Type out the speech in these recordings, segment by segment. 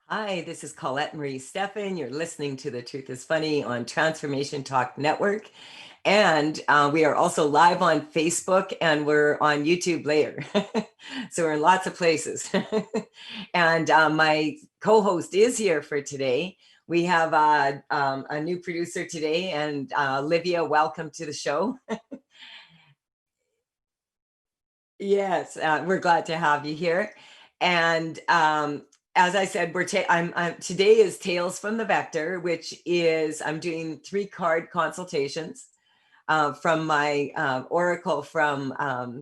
Hi, this is Colette Marie Stefan. You're listening to The Truth is Funny on Transformation Talk Network. And we are also live on Facebook and we're on YouTube later. So we're in lots of places. And my co-host is here for today. We have a new producer today, and Livia, welcome to the show. Yes, we're glad to have you here. And as I said, today is Tales from the Vector, which is I'm doing 3 card consultations from my oracle from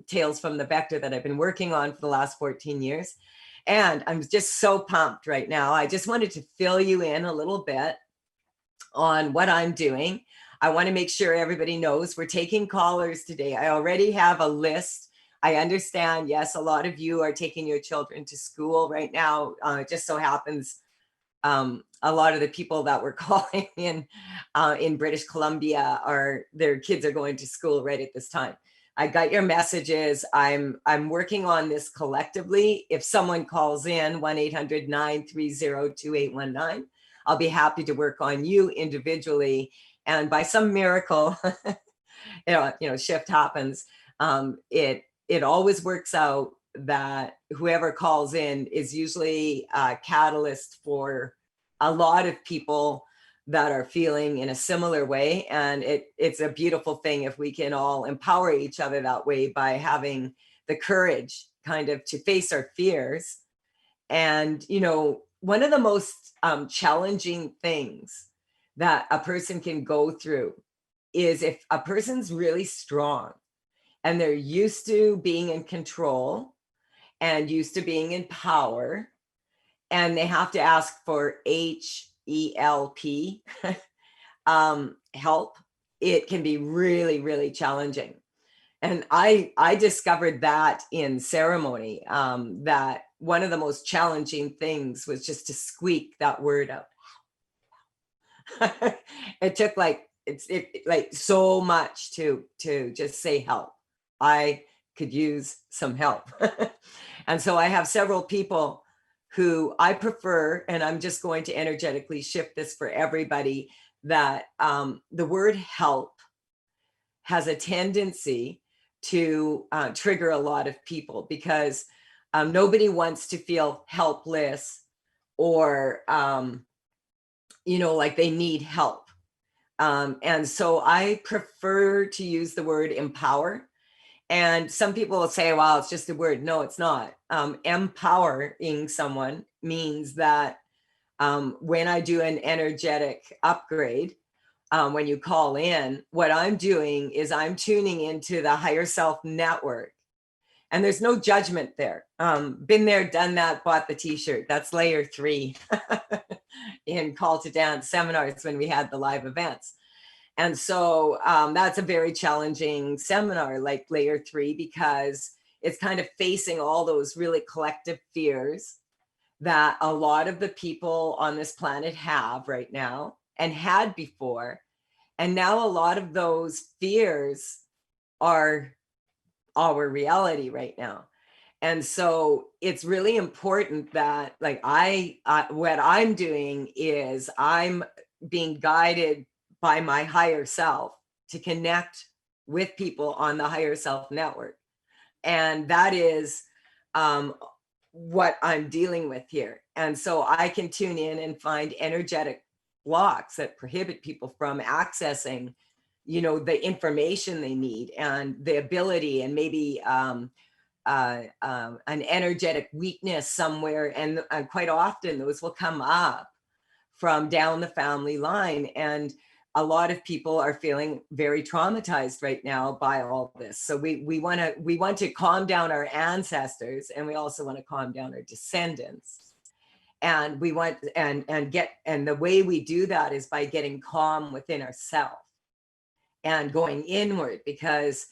Tales from the Vector that I've been working on for the last 14 years. And I'm just so pumped right now. I just wanted to fill you in a little bit on what I'm doing. I want to make sure everybody knows we're taking callers today. I already have a list. I understand, yes, a lot of you are taking your children to school right now. It just so happens a lot of the people that we're calling in British Columbia their kids are going to school right at this time. I got your messages. I'm working on this collectively. If someone calls in 1-800-930-2819, I'll be happy to work on you individually. And by some miracle, shift happens. It always works out that whoever calls in is usually a catalyst for a lot of people that are feeling in a similar way. And it's a beautiful thing if we can all empower each other that way by having the courage kind of to face our fears. And, one of the most challenging things that a person can go through is if a person's really strong and they're used to being in control and used to being in power, and they have to ask for HELP, help, it can be really, really challenging. And I discovered that in ceremony, that one of the most challenging things was just to squeak that word out. It took like so much to just say help. I could use some help. And so I have several people who I prefer, and I'm just going to energetically shift this for everybody, that the word help has a tendency to trigger a lot of people, because nobody wants to feel helpless or, like they need help. And so I prefer to use the word empower. And some people will say, well, it's just a word. No, it's not. Empowering someone means that when I do an energetic upgrade, when you call in, what I'm doing is I'm tuning into the higher self network. And there's no judgment there. Been there, done that, bought the t-shirt. That's layer 3 in Call to Dance seminars when we had the live events. And so that's a very challenging seminar, like layer 3, because it's kind of facing all those really collective fears that a lot of the people on this planet have right now and had before. And now a lot of those fears are our reality right now. And so it's really important that, like, what I'm doing is I'm being guided by my higher self to connect with people on the higher self network. And that is what I'm dealing with here. And so I can tune in and find energetic blocks that prohibit people from accessing, the information they need and the ability, and maybe an energetic weakness somewhere. And quite often those will come up from down the family line. And a lot of people are feeling very traumatized right now by all this. So we want to calm down our ancestors, and we also want to calm down our descendants. And we want and the way we do that is by getting calm within ourselves. and going inward, because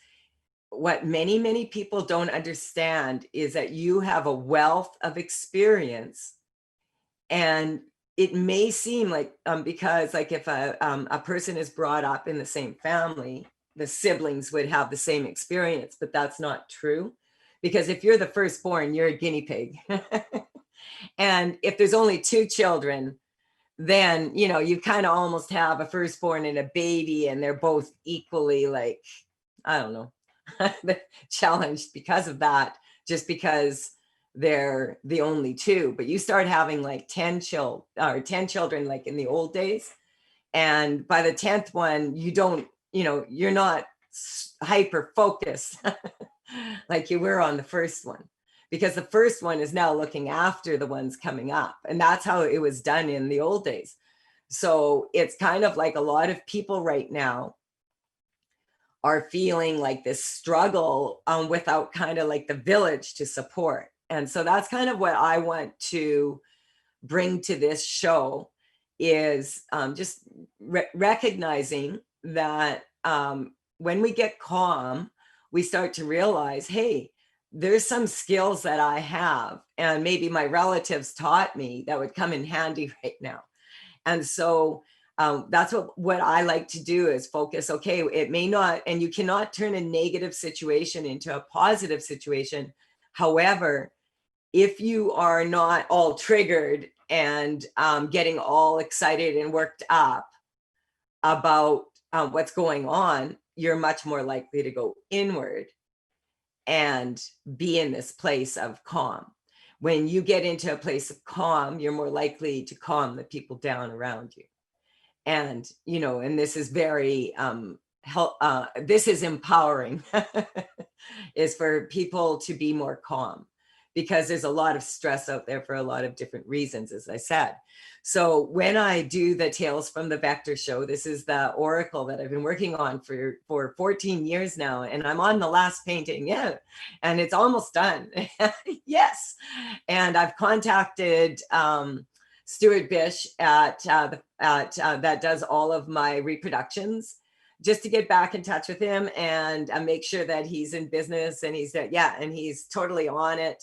what many, many people don't understand is that you have a wealth of experience. And it may seem like, because like if a person is brought up in the same family, the siblings would have the same experience, but that's not true. Because if you're the firstborn, you're a guinea pig. And if there's only two children, then, you know, you kind of almost have a firstborn and a baby, and they're both equally, like, I don't know, challenged because of that, just because they're the only two. But you start having like 10 children, like in the old days. And by the 10th one, you don't, you know, you're not hyper focused like you were on the first one, because the first one is now looking after the ones coming up. And that's how it was done in the old days. So it's kind of like a lot of people right now are feeling like this struggle without kind of like the village to support. And so that's kind of what I want to bring to this show, is just recognizing that when we get calm, we start to realize, hey, there's some skills that I have and maybe my relatives taught me that would come in handy right now. And so that's what I like to do, is focus. Okay, it may not, and you cannot turn a negative situation into a positive situation. However, if you are not all triggered and getting all excited and worked up about what's going on, you're much more likely to go inward and be in this place of calm. When you get into a place of calm, you're more likely to calm the people down around you. And, you know, and this is very, this is empowering, is for people to be more calm, because there's a lot of stress out there for a lot of different reasons, as I said. So when I do the Tales from the Vector show, this is the oracle that I've been working on for 14 years now, and I'm on the last painting, yeah, and it's almost done. Yes. And I've contacted Stuart Bish that does all of my reproductions, just to get back in touch with him and make sure that he's in business, and he's and he's totally on it.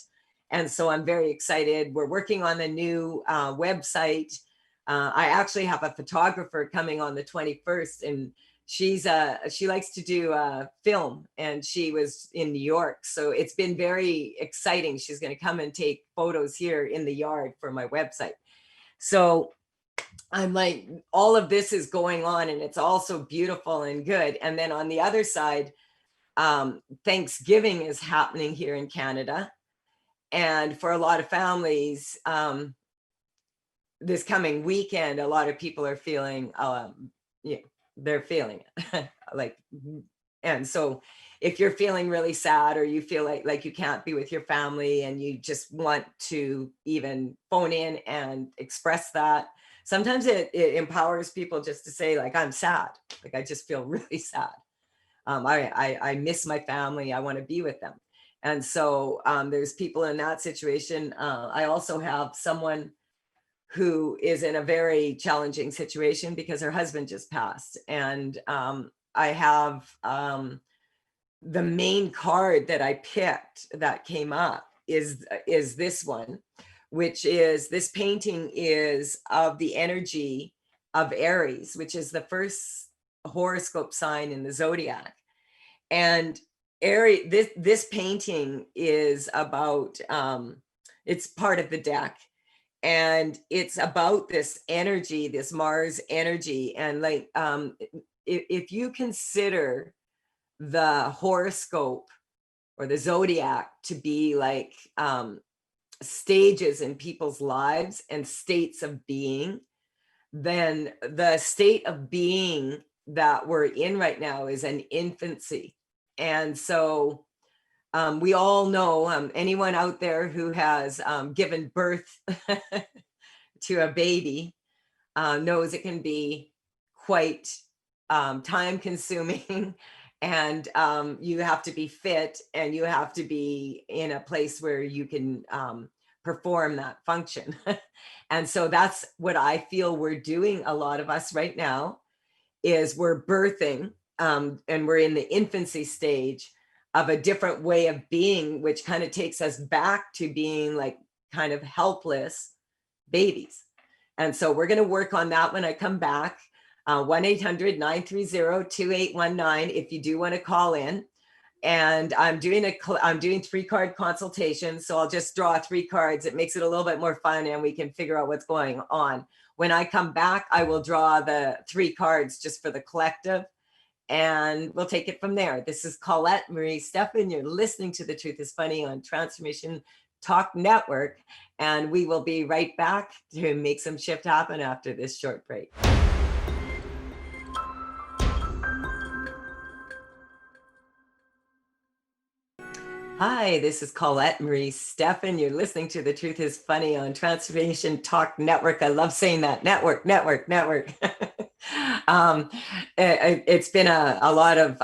And so I'm very excited. We're working on the new website. I actually have a photographer coming on the 21st, and she likes to do film, and she was in New York. So it's been very exciting. She's going to come and take photos here in the yard for my website. So I'm like, all of this is going on, and it's also beautiful and good. And then on the other side, Thanksgiving is happening here in Canada. And for a lot of families, this coming weekend, a lot of people are feeling, they're feeling it. Like, and so if you're feeling really sad, or you feel like you can't be with your family, and you just want to even phone in and express that, sometimes it empowers people just to say, like, I'm sad. Like, I just feel really sad. I miss my family. I want to be with them. And so there's people in that situation. I also have someone who is in a very challenging situation because her husband just passed. And I have the main card that I picked that came up is this one, which is, this painting is of the energy of Aries, which is the first horoscope sign in the zodiac. And Aries, this painting is about, it's part of the deck, and it's about this energy, this Mars energy. And like, if you consider the horoscope or the zodiac to be like stages in people's lives and states of being, then the state of being that we're in right now is an infancy. And so we all know, anyone out there who has given birth to a baby knows it can be quite time consuming, and you have to be fit, and you have to be in a place where you can perform that function. And so that's what I feel we're doing, a lot of us right now, is we're birthing and we're in the infancy stage of a different way of being, which kind of takes us back to being like kind of helpless babies. And so we're going to work on that when I come back. 1-800-930-2819 if you do want to call in. And I'm doing 3-card consultations. So I'll just draw 3 cards. It makes it a little bit more fun and we can figure out what's going on. When I come back, I will draw the 3 cards just for the collective, and we'll take it from there. This is Colette Marie Stefan. You're listening to The Truth is Funny on Transformation Talk Network, and we will be right back to make some shift happen after this short break. Hi, this is Colette Marie Stefan. You're listening to The Truth is Funny on Transformation Talk Network. I love saying that. Network. It's been a lot of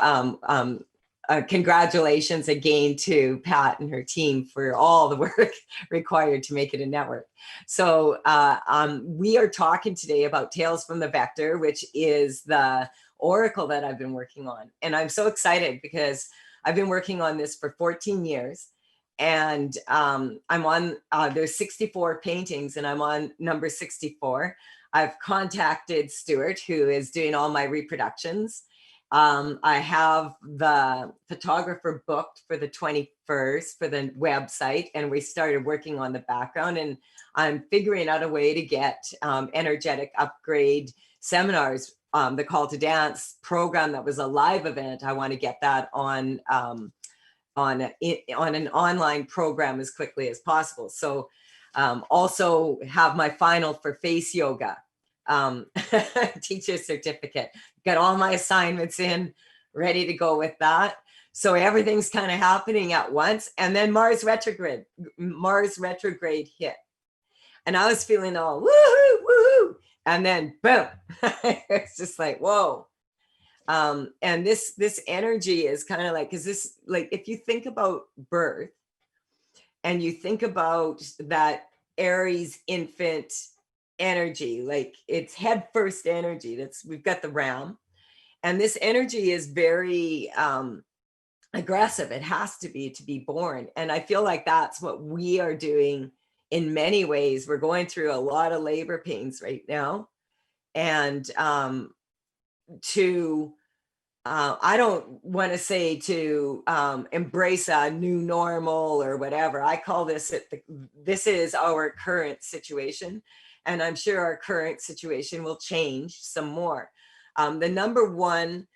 congratulations again to Pat and her team for all the work required to make it a network. So we are talking today about Tales from the Vector, which is the oracle that I've been working on. And I'm so excited because I've been working on this for 14 years, and I'm on, there's 64 paintings and I'm on number 64. I've contacted Stuart, who is doing all my reproductions. I have the photographer booked for the 21st for the website, and we started working on the background, and I'm figuring out a way to get energetic upgrade seminars. The Call to Dance program that was a live event, I want to get that on an online program as quickly as possible. So also have my final for face yoga teacher certificate. Got all my assignments in, ready to go with that. So everything's kind of happening at once. And then Mars retrograde hit. And I was feeling all woohoo. And then boom, it's just like, whoa. And this energy is kind of like, is this like, if you think about birth and you think about that Aries infant energy, like it's head first energy, we've got the ram, and this energy is very aggressive. It has to be born. And I feel like that's what we are doing. In many ways, we're going through a lot of labor pains right now. And I don't want to say to embrace a new normal or whatever. I call this, this is our current situation. And I'm sure our current situation will change some more. The number one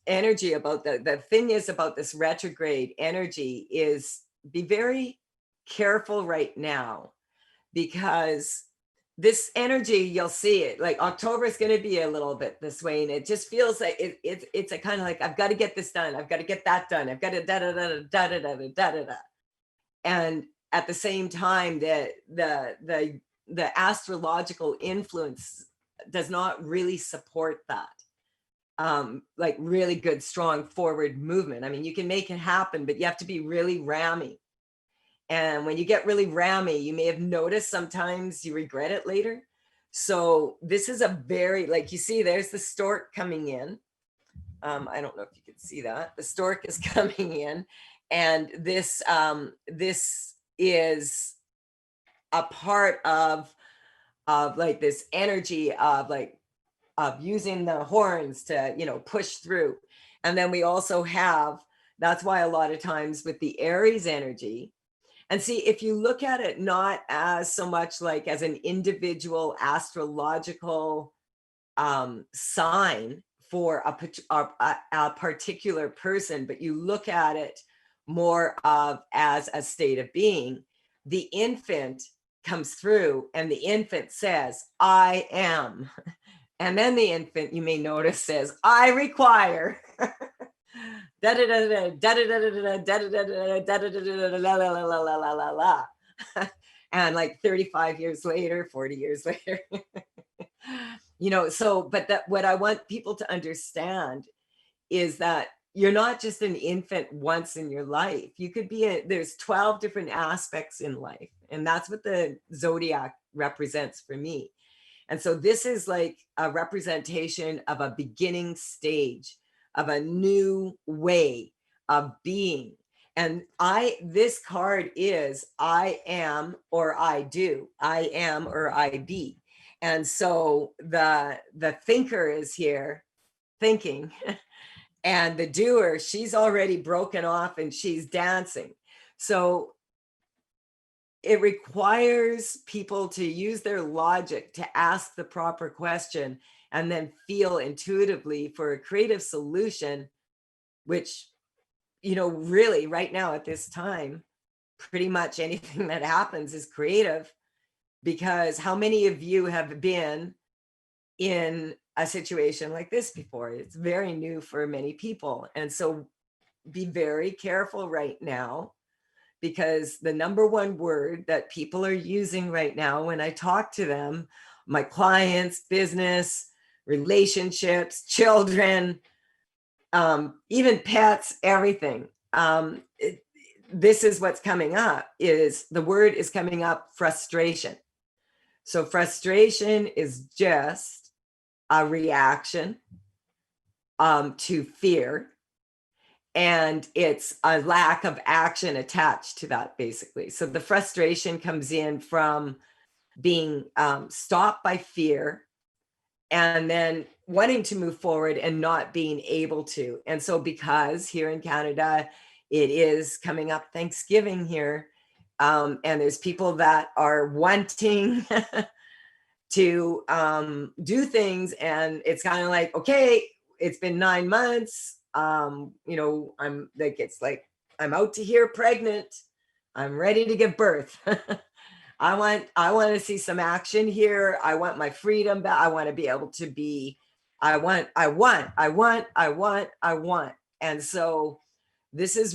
energy about the thing is about this retrograde energy is be very careful right now, because this energy, you'll see it like October is going to be a little bit this way, and it just feels like it's a kind of like, I've got to get this done, I've got to get that done, I've got to da da da da da da da da da. And at the same time, the astrological influence does not really support that. Like really good, strong forward movement. I mean, you can make it happen, but you have to be really rammy. And when you get really rammy, you may have noticed sometimes you regret it later. So this is a very, like you see, there's the stork coming in. I don't know if you can see that. The stork is coming in, and this is a part of like this energy of using the horns to, push through. And then we also have, that's why a lot of times with the Aries energy, and see, if you look at it not as so much like as an individual astrological sign for a particular person, but you look at it more of as a state of being, the infant comes through and the infant says, I am. And then the infant, you may notice, says, I require. And like 35 years later, 40 years later, so, but what I want people to understand is that you're not just an infant once in your life. You could be there's 12 different aspects in life. And that's what the zodiac represents for me. And so this is like a representation of a beginning stage of a new way of being. And this card is I am or I do, I am or I be. And so the thinker is here thinking, and the doer, she's already broken off and she's dancing. So it requires people to use their logic to ask the proper question and then feel intuitively for a creative solution, which, really right now at this time, pretty much anything that happens is creative, because how many of you have been in a situation like this before? It's very new for many people. And so be very careful right now, because the number one word that people are using right now when I talk to them, my clients, business, relationships, children, even pets, everything. This is what's coming up, is the word is coming up, frustration. So frustration is just a reaction to fear. And it's a lack of action attached to that, basically. So the frustration comes in from being stopped by fear and then wanting to move forward and not being able to. And so because here in Canada, it is coming up Thanksgiving here, and there's people that are wanting to do things, and it's kind of like, okay, it's been 9 months. I'm like, it's like, I'm out to here pregnant. I'm ready to give birth. I want to see some action here. I want my freedom back. I want to be able to be, I want. And so this is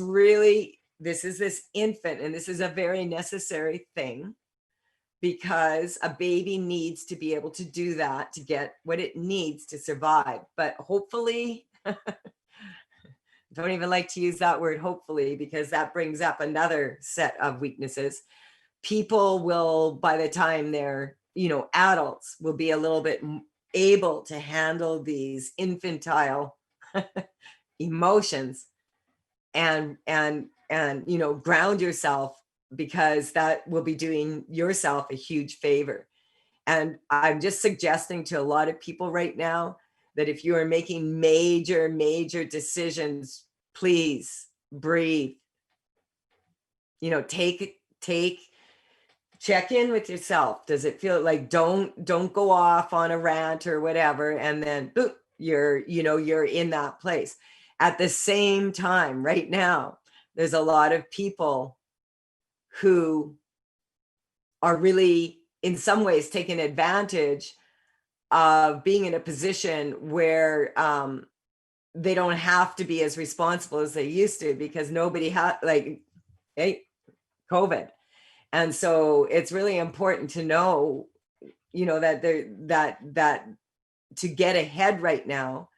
this infant, and this is a very necessary thing, because a baby needs to be able to do that to get what it needs to survive. But hopefully, don't even like to use that word hopefully, because that brings up another set of weaknesses. People will, by the time they're, adults, will be a little bit able to handle these infantile emotions and ground yourself, because that will be doing yourself a huge favor. And I'm just suggesting to a lot of people right now that if you are making major decisions, please breathe. Check in with yourself. Does it feel like, don't go off on a rant or whatever, and then boop, you're in that place. At the same time, right now, there's a lot of people who are really, in some ways, taking advantage of being in a position where they don't have to be as responsible as they used to, because nobody had, like, hey, COVID. And so it's really important to know, that to get ahead right now,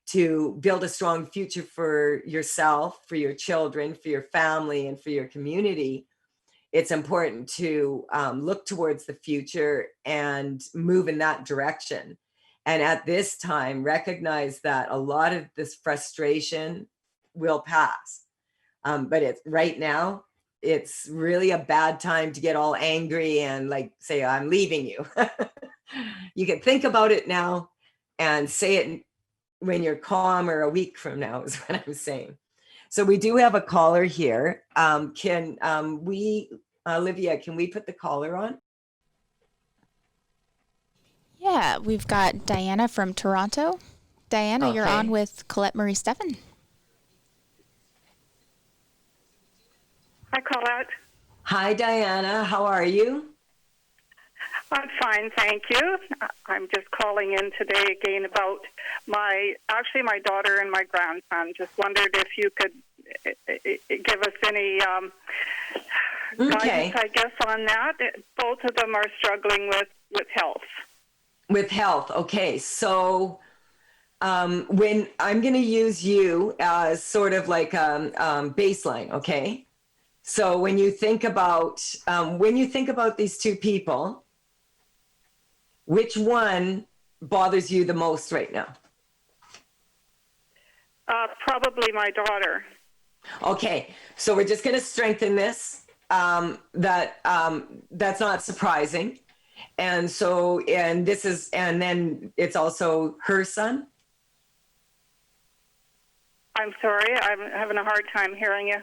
to build a strong future for yourself, for your children, for your family, and for your community, it's important to look towards the future and move in that direction. And at this time, recognize that a lot of this frustration will pass. But it's right now, it's really a bad time to get all angry and like say, I'm leaving you. You can think about it now and say it when you're calm, or a week from now, is what I'm saying. So we do have a caller here. Can we, Olivia, can we put the caller on? Yeah, we've got Diana from Toronto. Diana, you're on with Colette Marie Stefan. Hi, Colette. Hi, Diana. How are you? I'm fine, thank you. I'm just calling in today again about my daughter and my grandson. Just wondered if you could give us any guidance, I guess, on that. Both of them are struggling with health. With health, okay. So when I'm going to use you as sort of like a baseline, okay? So when you think about these two people, Which one bothers you the most right now? Probably my daughter. Okay, so we're just going to strengthen this. That's not surprising. And so, and then it's also her son. I'm sorry, I'm having a hard time hearing you.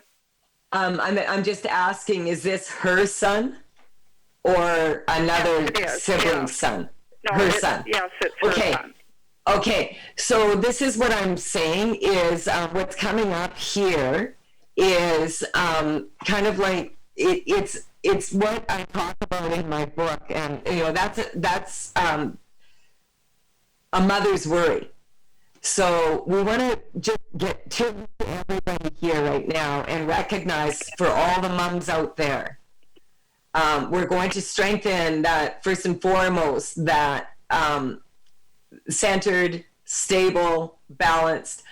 I'm just asking, is this her son or another sibling's son? No, her son. Yes, it's her son. Okay, so this is what I'm saying is what's coming up here is kind of like it's what I talk about in my book, and that's a mother's worry. So we want to just get to everybody here right now and recognize for all the moms out there, we're going to strengthen that first and foremost, that centered, stable, balanced.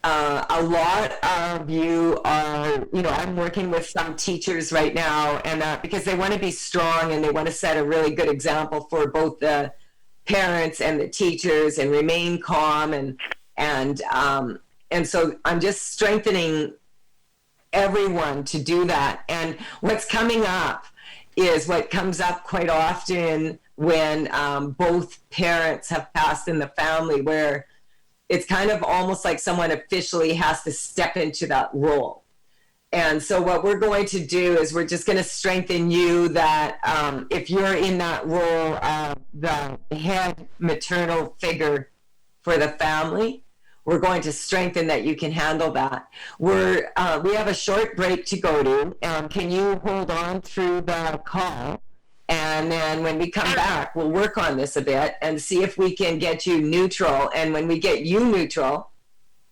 A lot of you are, I'm working with some teachers right now, and because they want to be strong and they want to set a really good example for both the parents and the teachers and remain calm and so I'm just strengthening everyone to do that. And what's coming up is what comes up quite often when both parents have passed in the family, where it's kind of almost like someone officially has to step into that role. And so what we're going to do is we're just going to strengthen you that if you're in that role of the head maternal figure for the family, we're going to strengthen that you can handle that. We have a short break to go to. Can you hold on through the call? And then when we come back, we'll work on this a bit and see if we can get you neutral. And when we get you neutral,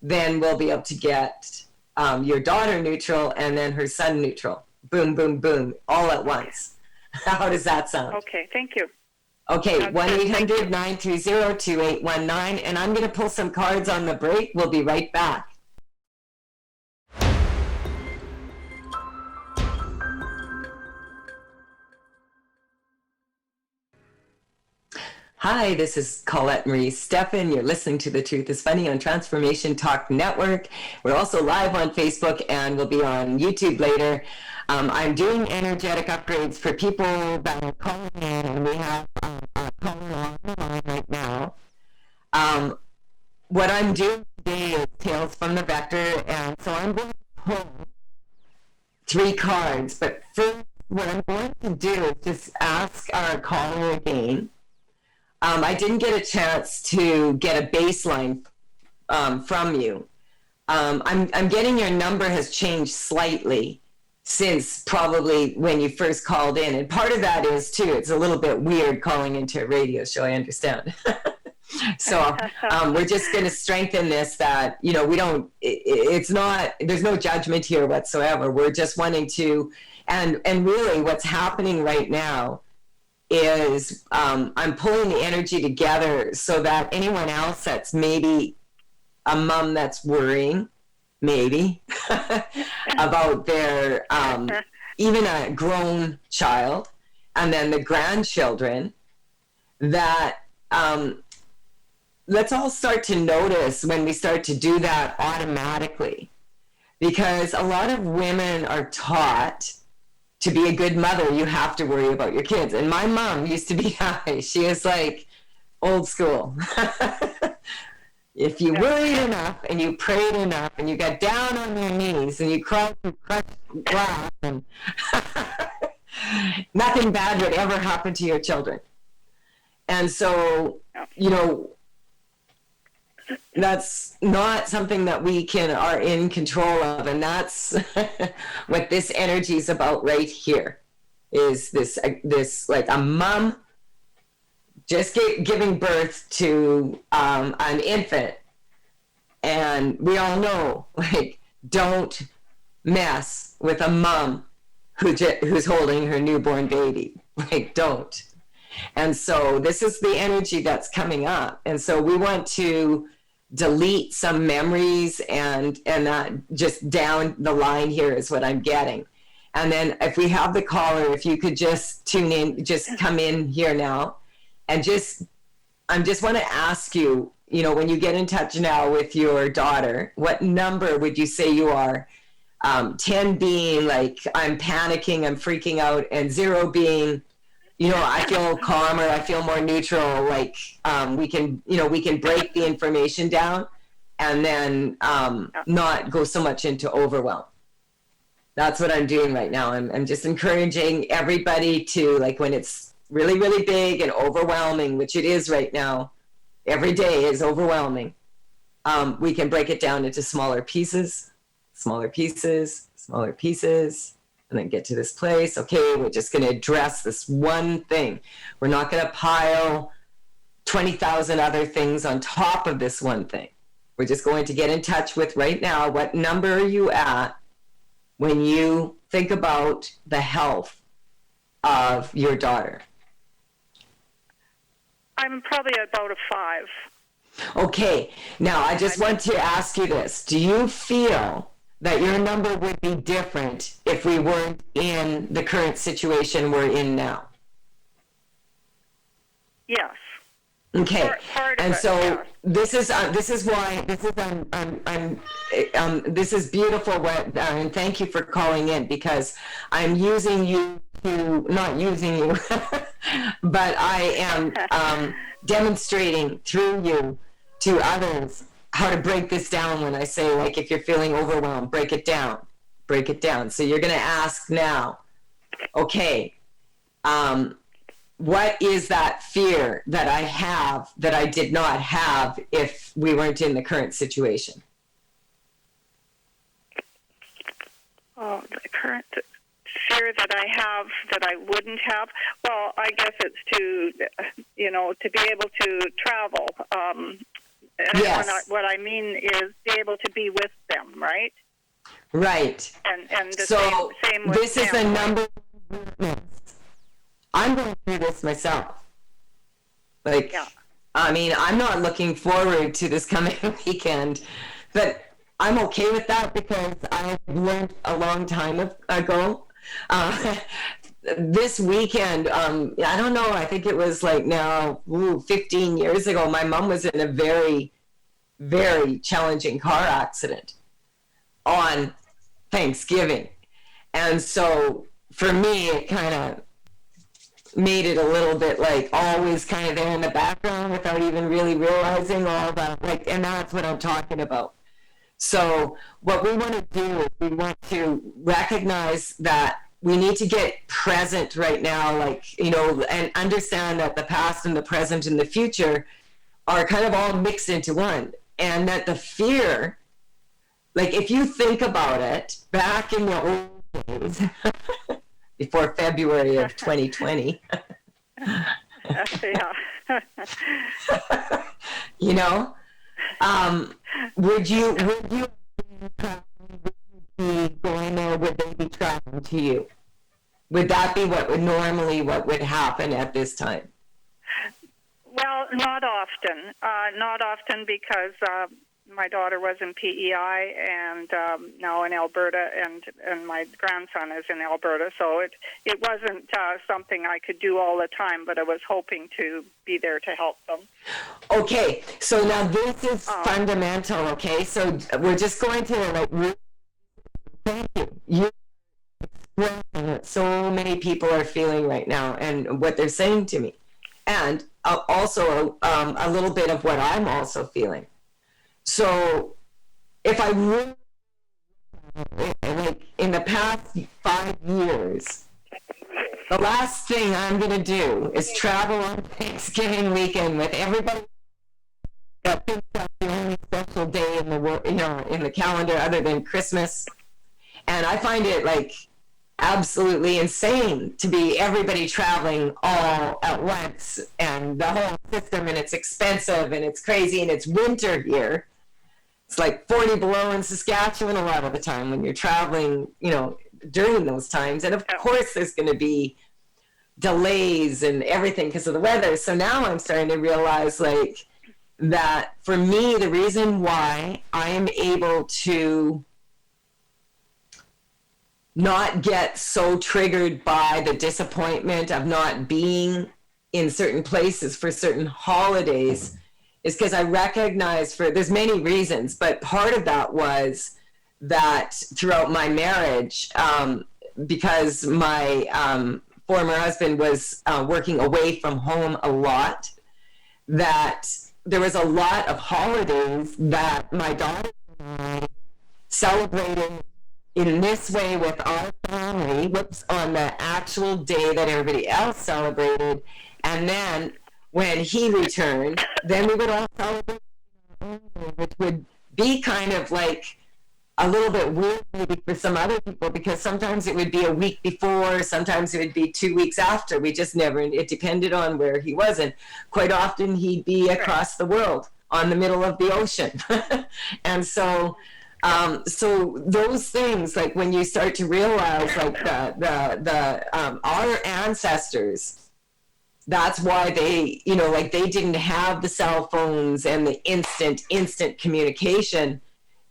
then we'll be able to get your daughter neutral and then her son neutral. Boom, boom, boom, all at once. How does that sound? Okay, thank you. Okay, 1-800-930-2819. And I'm going to pull some cards on the break. We'll be right back. Hi, this is Colette Marie Stefan. You're listening to The Truth is Funny on Transformation Talk Network. We're also live on Facebook and we'll be on YouTube later. I'm doing energetic upgrades for people that are calling in, and we have a caller on the line right now. What I'm doing today is Tales from the Vector, and so I'm going to pull 3 cards. But first, what I'm going to do is just ask our caller again. I didn't get a chance to get a baseline from you. I'm getting your number has changed slightly since probably when you first called in. And part of that is, too, it's a little bit weird calling into a radio show, I understand. So we're just going to strengthen this, that, we don't, it's not, there's no judgment here whatsoever. We're just wanting to, and really what's happening right now is I'm pulling the energy together so that anyone else that's maybe a mom that's worrying, maybe, about their, even a grown child, and then the grandchildren, that let's all start to notice when we start to do that automatically. Because a lot of women are taught to be a good mother, you have to worry about your kids. And my mom used to be high. She is like old school. If you worried enough and you prayed enough and you got down on your knees and you cried through crushed glass, and nothing bad would ever happen to your children. And so, that's not something that we are in control of. And that's what this energy is about right here, is this like a mom just giving birth to an infant. And we all know, like, don't mess with a mom who's holding her newborn baby. Like, don't. And so this is the energy that's coming up. And so we want to delete some memories and just down the line here is what I'm getting. And then if we have the caller, if you could just tune in, just come in here now and just I just want to ask you, when you get in touch now with your daughter, what number would you say you are? 10 being like, I'm panicking, I'm freaking out, and 0 being, I feel calmer, I feel more neutral, like we can break the information down and then not go so much into overwhelm. That's what I'm doing right now. I'm just encouraging everybody to, like, when it's really, really big and overwhelming, which it is right now, every day is overwhelming. We can break it down into smaller pieces, and then get to this place. Okay, we're just going to address this one thing. We're not going to pile 20,000 other things on top of this one thing. We're just going to get in touch with right now, what number are you at when you think about the health of your daughter? I'm probably about a 5. Okay, now I just want to ask you this. Do you feel that your number would be different if we weren't in the current situation we're in now? Yes. Okay, Part and of it, so yes. this is beautiful. And thank you for calling in, because I'm using you to, not using you, but I am demonstrating through you to others how to break this down. When I say, like, if you're feeling overwhelmed, break it down. So you're going to ask now, okay, what is that fear that I have that I did not have if we weren't in the current situation? Oh, the current fear that I have that I wouldn't have. Well, I guess it's to be able to travel. Yes. What I mean is be able to be with them, right? Right. And the so same with this them. is the number one weakness. I'm going through this myself. Like, yeah. I mean, I'm not looking forward to this coming weekend, but I'm okay with that because I learned a long time ago. This weekend, I don't know, I think it was like now 15 years ago, my mom was in a very, very challenging car accident on Thanksgiving. And so for me, it kind of made it a little bit like always kind of there in the background without even really realizing all that, like, and that's what I'm talking about. So what we want to do is we want to recognize that we need to get present right now, like, and understand that the past and the present and the future are kind of all mixed into one. And that the fear, like, if you think about it, back in the old days, before February of 2020, would you be going there? Would they be traveling to you? Would that be what would happen at this time? Well, not often because my daughter was in PEI and now in Alberta, and my grandson is in Alberta. So it wasn't something I could do all the time, but I was hoping to be there to help them. Okay, so now this is fundamental, okay? So we're just going to, thank you. You're expressing what so many people are feeling right now and what they're saying to me. And also a little bit of what I'm also feeling. So if I really, like, in the past 5 years, the last thing I'm going to do is travel on Thanksgiving weekend with everybody that thinks that's the only special day in the world, in the calendar other than Christmas. And I find it, like, absolutely insane to be everybody traveling all at once and the whole system, and it's expensive and it's crazy and it's winter here. It's like 40 below in Saskatchewan a lot of the time when you're traveling, during those times. And of course there's going to be delays and everything because of the weather. So now I'm starting to realize, like, that for me, the reason why I am able to not get so triggered by the disappointment of not being in certain places for certain holidays is because I recognize there's many reasons, but part of that was that throughout my marriage, because my former husband was working away from home a lot, that there was a lot of holidays that my daughter and I celebrated in this way with our family, on the actual day that everybody else celebrated. And then when he returned, then we would all celebrate, which would be kind of like a little bit weird maybe for some other people, because sometimes it would be a week before, sometimes it would be 2 weeks after. We just never, it depended on where he was. And quite often he'd be across the world on the middle of the ocean. And so those things, like when you start to realize like our ancestors, that's why they, you know, like they didn't have the cell phones and the instant communication.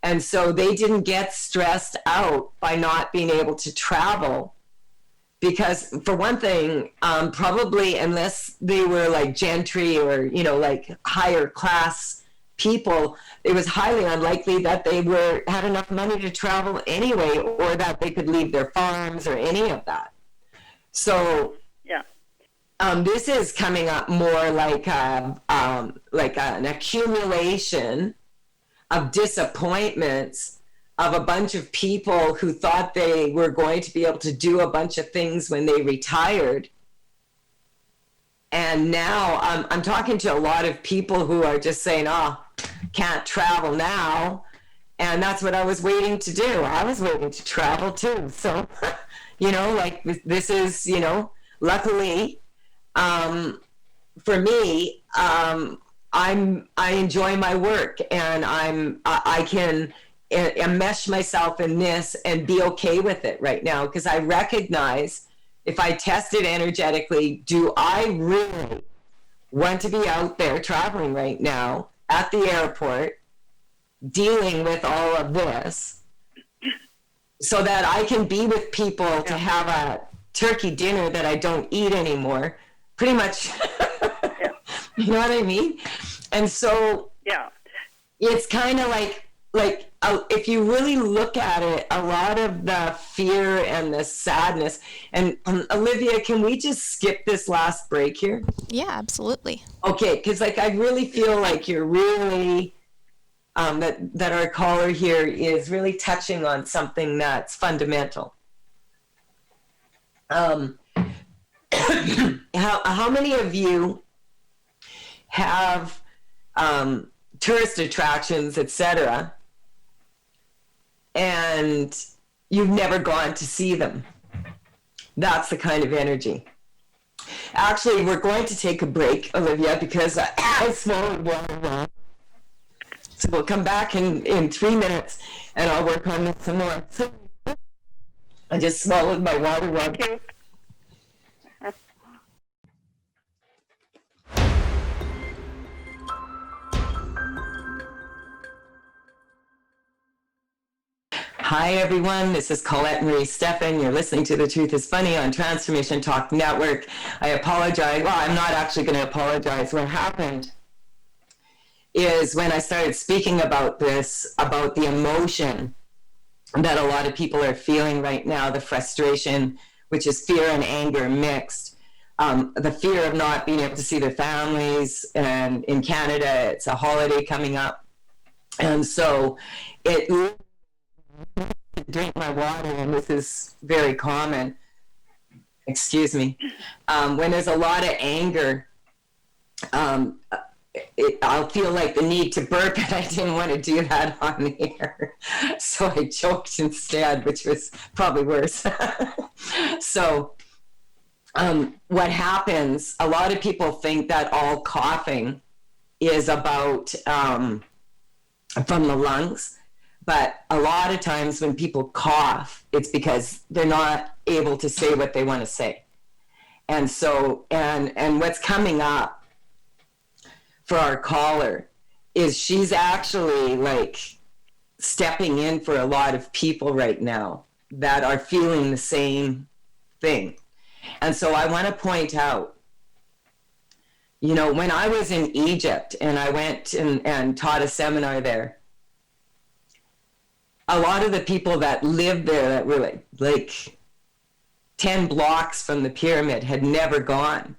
And so they didn't get stressed out by not being able to travel. Because for one thing, probably unless they were like gentry or, you know, like higher class people, it was highly unlikely that they had enough money to travel anyway, or that they could leave their farms or any of that. So yeah, this is coming up more like an accumulation of disappointments of a bunch of people who thought they were going to be able to do a bunch of things when they retired. And now I'm talking to a lot of people who are just saying, can't travel now. And that's what I was waiting to do. I was waiting to travel too. So, you know, like this is, you know, luckily for me, I enjoy my work, and I can enmesh myself in this and be okay with it right now, because I recognize if I test it energetically, do I really want to be out there traveling right now at the airport dealing with all of this so that I can be with people to have a turkey dinner that I don't eat anymore, pretty much. You know what I mean? And so it's kind of like if you really look at it, a lot of the fear and the sadness. And Olivia, can we just skip this last break here? Yeah, absolutely. Okay, because like I really feel like you're really that our caller here is really touching on something that's fundamental. How many of you have tourist attractions, etc., and you've never gone to see them? That's the kind of energy. Actually, we're going to take a break, Olivia, because I swallowed water wrong. So we'll come back in 3 minutes, and I'll work on this some more. I just swallowed my water wrong. Thank you. Hi, everyone. This is Colette Marie Stefan. You're listening to The Truth is Funny on Transformation Talk Network. I apologize. Well, I'm not actually going to apologize. What happened is when I started speaking about this, about the emotion that a lot of people are feeling right now, the frustration, which is fear and anger mixed, the fear of not being able to see their families, and in Canada, it's a holiday coming up. And so it drink my water, and this is very common, excuse me, when there's a lot of anger, I'll feel like the need to burp, and I didn't want to do that on the air, so I choked instead, which was probably worse. So what happens, a lot of people think that all coughing is about from the lungs. But a lot of times when people cough, it's because they're not able to say what they want to say. And so, and what's coming up for our caller is she's actually like stepping in for a lot of people right now that are feeling the same thing. And so I want to point out You know, when I was in Egypt and I went and taught a seminar there, a lot of the people that lived there that were like 10 blocks from the pyramid had never gone.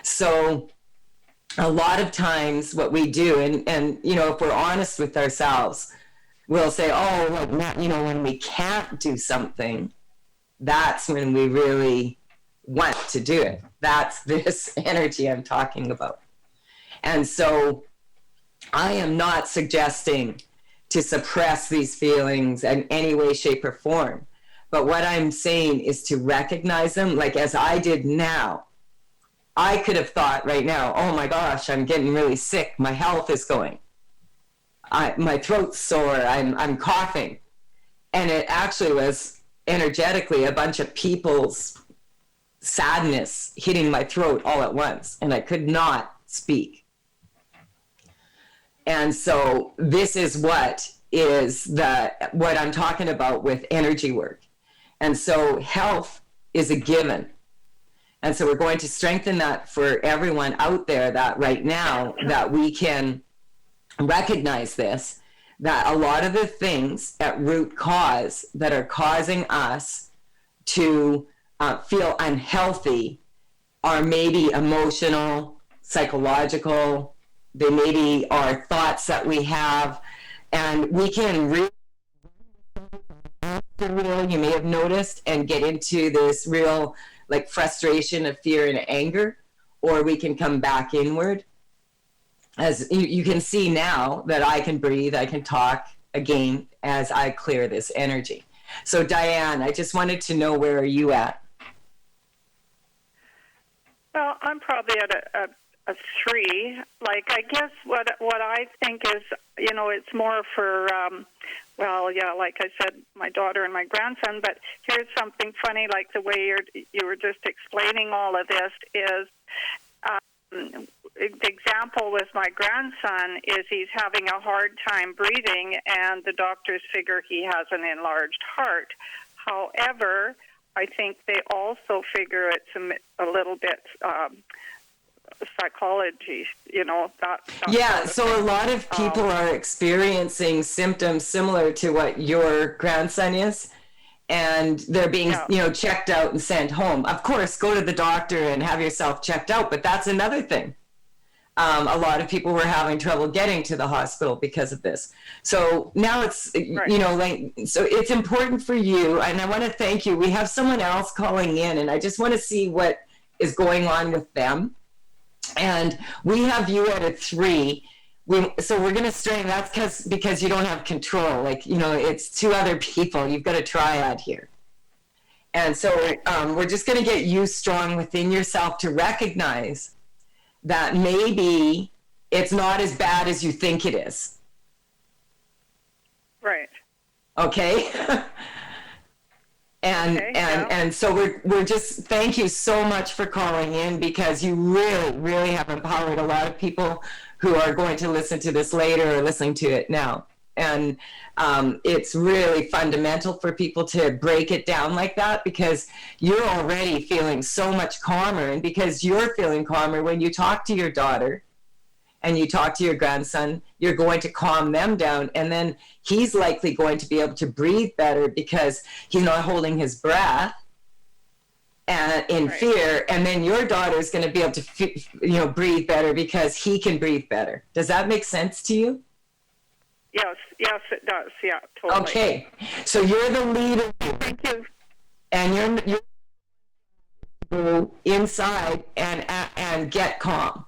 So a lot of times what we do, and you know, if we're honest with ourselves, we'll say, oh, like, not, you know, when we can't do something, that's when we really want to do it. That's this energy I'm talking about. And so I am not suggesting to suppress these feelings in any way, shape, or form. But what I'm saying is to recognize them, like as I did now. I could have thought right now, oh my gosh, I'm getting really sick. My health is going. My throat's sore. I'm coughing. And it actually was energetically a bunch of people's sadness hitting my throat all at once, and I could not speak. And so this is what I'm talking about with energy work. And so health is a given. And so we're going to strengthen that for everyone out there, that right now that we can recognize this, that a lot of the things at root cause that are causing us to feel unhealthy are maybe emotional, psychological, they maybe are thoughts that we have, and we can really, you may have noticed, and get into this real like frustration of fear and anger, or we can come back inward. As you can see now that I can breathe, I can talk again as I clear this energy. So Diane, I just wanted to know, where are you at? Well, I'm probably at a 3. Like, I guess what I think is, you know, it's more for, well, yeah, like I said, my daughter and my grandson. But here's something funny, like the way you were just explaining all of this is, the example with my grandson is he's having a hard time breathing, and the doctors figure he has an enlarged heart. However, I think they also figure it's a little bit psychology, you know. That yeah, so a lot of people are experiencing symptoms similar to what your grandson is, and they're being, you know, checked out and sent home. Of course, go to the doctor and have yourself checked out, but that's another thing. A lot of people were having trouble getting to the hospital because of this. So now it's, you know, like, so it's important for you. And I want to thank you. We have someone else calling in, and I just want to see what is going on with them. And we have you at a 3. So we're going to strain. That's because you don't have control. Like, you know, it's 2 other people. You've got a triad here. And so we're just going to get you strong within yourself to recognize that maybe it's not as bad as you think it is. Right. Okay? And so we're just, thank you so much for calling in, because you really, really have empowered a lot of people who are going to listen to this later or listening to it now. And it's really fundamental for people to break it down like that, because you're already feeling so much calmer, and because you're feeling calmer when you talk to your daughter and you talk to your grandson, you're going to calm them down, and then he's likely going to be able to breathe better because he's not holding his breath and in fear, and then your daughter is going to be able to breathe better because he can breathe better. Does that make sense to you? Yes, it does. Yeah, totally. Okay, so you're the leader. Thank you. And you're go inside and get calm.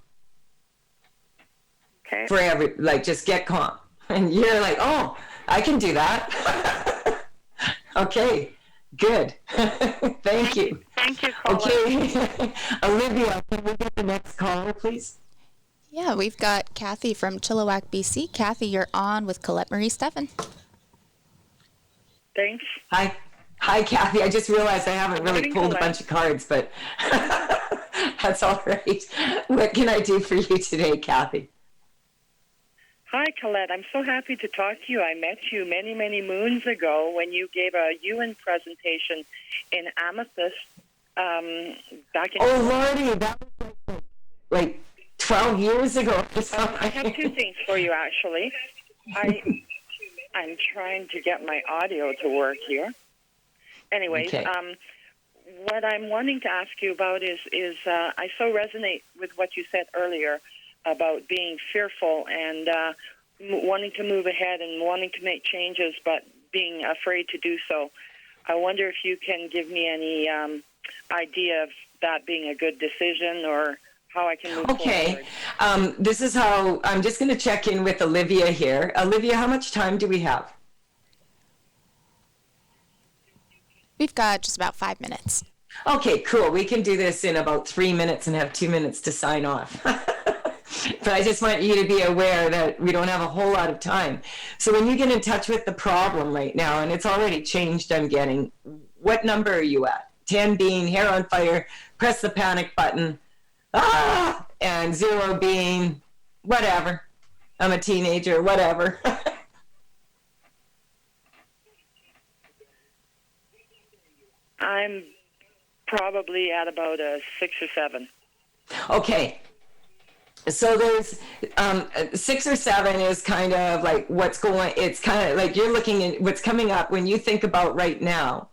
Okay. Just get calm. And you're like, oh, I can do that. Okay, good. Thank you. Thank you, Colette. Okay, Olivia, can we get the next caller, please? Yeah, we've got Kathy from Chilliwack, BC. Kathy, you're on with Colette Marie Stefan. Thanks. Hi, Kathy. I just realized I haven't really pulled a bunch of cards, but that's all right. What can I do for you today, Kathy? Hi, Colette. I'm so happy to talk to you. I met you many, many moons ago when you gave a UN presentation in Amethyst back in... Oh, Lordy, that was like like 12 years ago or something. I have two things for you, actually. I'm trying to get my audio to work here. Anyways, Okay. What I'm wanting to ask you about is I so resonate with what you said earlier about being fearful and wanting to move ahead and wanting to make changes, but being afraid to do so. I wonder if you can give me any idea of that being a good decision or how I can move forward. This is how I'm just going to check in with Olivia here. Olivia, how much time do we have? We've got just about 5 minutes. Okay, cool. We can do this in about 3 minutes and have 2 minutes to sign off. But I just want you to be aware that we don't have a whole lot of time. So when you get in touch with the problem right now, and it's already changed, I'm getting, what number are you at? 10 being hair on fire, press the panic button, and 0 being whatever. I'm a teenager, whatever. I'm probably at about a 6 or 7. Okay. So there's 6 or 7 is kind of like what's going, it's kind of like you're looking at what's coming up when you think about right now.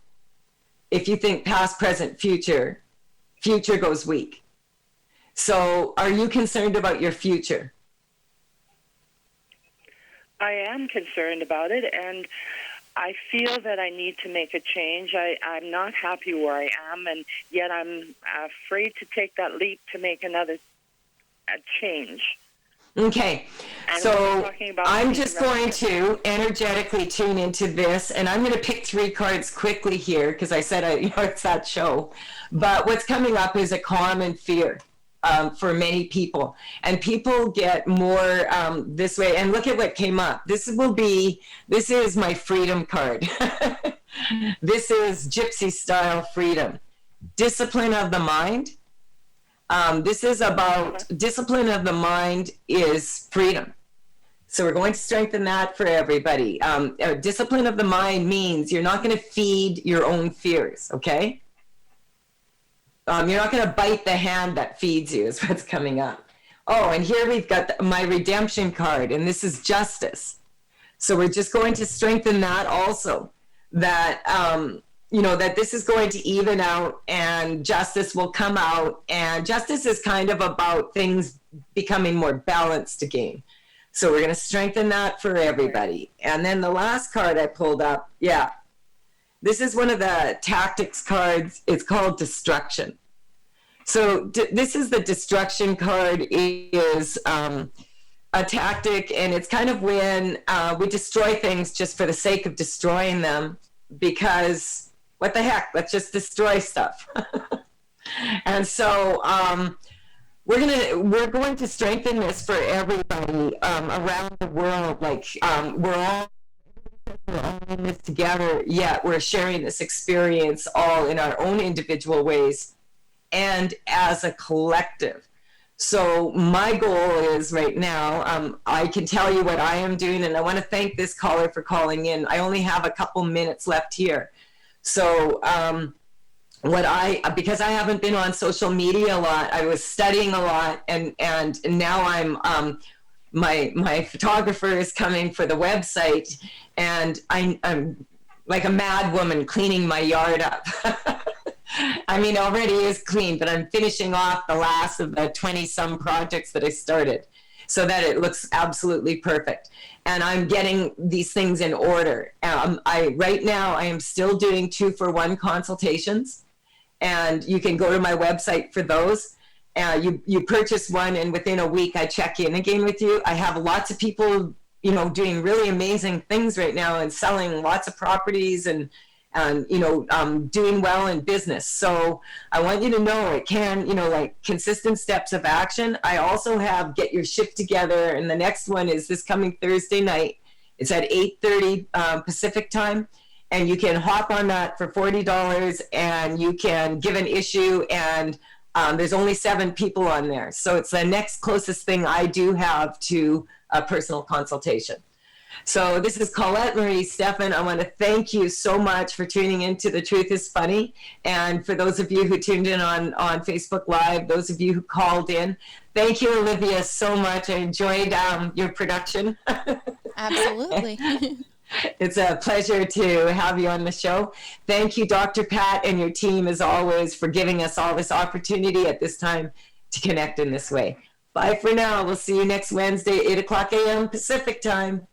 If you think past, present, future, future goes weak. So are you concerned about your future? I am concerned about it, and I feel that I need to make a change. I'm not happy where I am, and yet I'm afraid to take that leap to make a change. Okay, And so I'm just going to energetically tune into this, and I'm going to pick 3 cards quickly here because I said it's that show. But what's coming up is a common fear for many people, and people get more this way. And look at what came up. This is my freedom card. This is gypsy style freedom, discipline of the mind. This is about discipline of the mind is freedom. So we're going to strengthen that for everybody. Discipline of the mind means you're not going to feed your own fears, okay? You're not going to bite the hand that feeds you is what's coming up. Oh, and here we've got my redemption card, and this is justice. So we're just going to strengthen that also, that that this is going to even out and justice will come out. And justice is kind of about things becoming more balanced again. So we're going to strengthen that for everybody. And then the last card I pulled up, this is one of the tactics cards. It's called destruction. So this is the destruction card. It is a tactic, and it's kind of when we destroy things just for the sake of destroying them, because what the heck, let's just destroy stuff. And so we're going to strengthen this for everybody around the world. Like we're all in this together, yet we're sharing this experience all in our own individual ways and as a collective. So my goal is right now, I can tell you what I am doing, and I want to thank this caller for calling in. I only have a couple minutes left here. So because I haven't been on social media a lot, I was studying a lot, and now I'm my photographer is coming for the website, and I'm like a mad woman cleaning my yard up. I mean, already is clean, but I'm finishing off the last of the 20-some projects that I started so that it looks absolutely perfect. And I'm getting these things in order. Right now, I am still doing 2-for-1 consultations, and you can go to my website for those. You purchase one, and within a week, I check in again with you. I have lots of people, doing really amazing things right now and selling lots of properties and doing well in business. So I want you to know it can, like consistent steps of action. I also have Get Your Shift Together, and the next one is this coming Thursday night. It's at 8:30 Pacific time, and you can hop on that for $40, and you can give an issue, and there's only 7 people on there. So it's the next closest thing I do have to a personal consultation. So this is Colette Marie Stefan. I want to thank you so much for tuning in to The Truth is Funny. And for those of you who tuned in on Facebook Live, those of you who called in, thank you, Olivia, so much. I enjoyed your production. Absolutely. It's a pleasure to have you on the show. Thank you, Dr. Pat, and your team, as always, for giving us all this opportunity at this time to connect in this way. Bye for now. We'll see you next Wednesday, 8 o'clock a.m. Pacific time.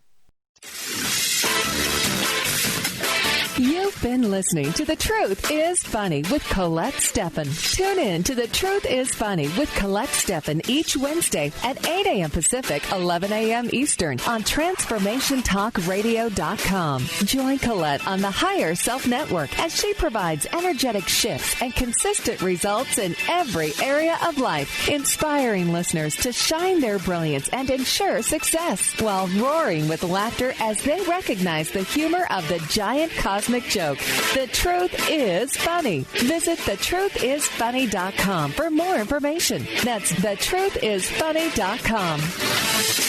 You've been listening to The Truth is Funny with Colette Stefan. Tune in to The Truth is Funny with Colette Stefan each Wednesday at 8 a.m. Pacific, 11 a.m. Eastern on TransformationTalkRadio.com. Join Colette on the Higher Self Network as she provides energetic shifts and consistent results in every area of life, inspiring listeners to shine their brilliance and ensure success while roaring with laughter as they recognize the humor of the giant cosmic joke. The Truth is Funny. Visit thetruthisfunny.com for more information. That's thetruthisfunny.com.